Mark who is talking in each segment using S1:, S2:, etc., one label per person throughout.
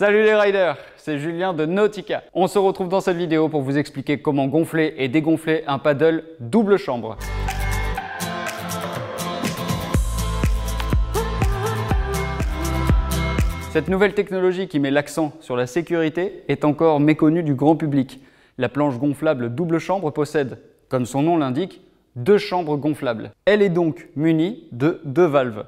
S1: Salut les riders, c'est Julien de Nautica. On se retrouve dans cette vidéo pour vous expliquer comment gonfler et dégonfler un paddle double chambre. Cette nouvelle technologie qui met l'accent sur la sécurité est encore méconnue du grand public. La planche gonflable double chambre possède, comme son nom l'indique, deux chambres gonflables. Elle est donc munie de deux valves.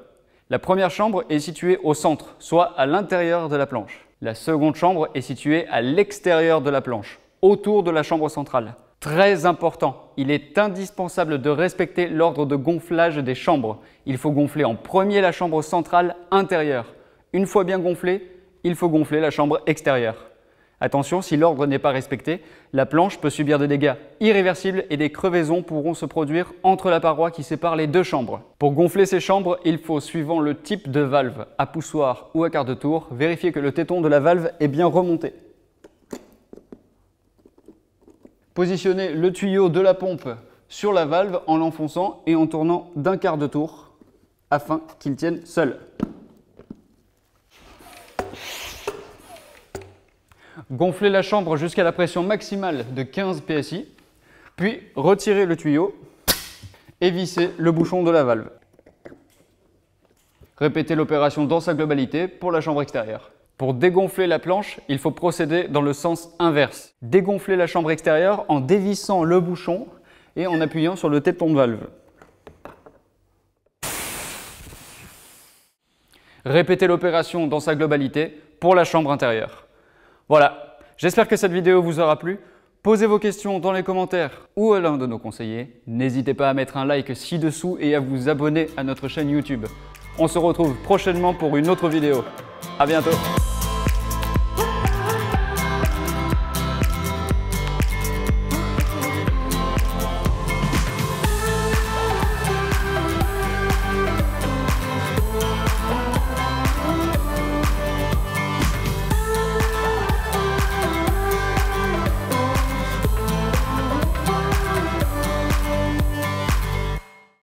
S1: La première chambre est située au centre, soit à l'intérieur de la planche. La seconde chambre est située à l'extérieur de la planche, autour de la chambre centrale. Très important, il est indispensable de respecter l'ordre de gonflage des chambres. Il faut gonfler en premier la chambre centrale intérieure. Une fois bien gonflé, il faut gonfler la chambre extérieure. Attention, si l'ordre n'est pas respecté, la planche peut subir des dégâts irréversibles et des crevaisons pourront se produire entre la paroi qui sépare les deux chambres. Pour gonfler ces chambres, il faut, suivant le type de valve, à poussoir ou à quart de tour, vérifier que le téton de la valve est bien remonté. Positionnez le tuyau de la pompe sur la valve en l'enfonçant et en tournant d'un quart de tour afin qu'il tienne seul. Gonflez la chambre jusqu'à la pression maximale de 15 PSI, puis retirez le tuyau et vissez le bouchon de la valve. Répétez l'opération dans sa globalité pour la chambre extérieure. Pour dégonfler la planche, il faut procéder dans le sens inverse. Dégonflez la chambre extérieure en dévissant le bouchon et en appuyant sur le téton de valve. Répétez l'opération dans sa globalité pour la chambre intérieure. Voilà, j'espère que cette vidéo vous aura plu. Posez vos questions dans les commentaires ou à l'un de nos conseillers. N'hésitez pas à mettre un like ci-dessous et à vous abonner à notre chaîne YouTube. On se retrouve prochainement pour une autre vidéo. À bientôt.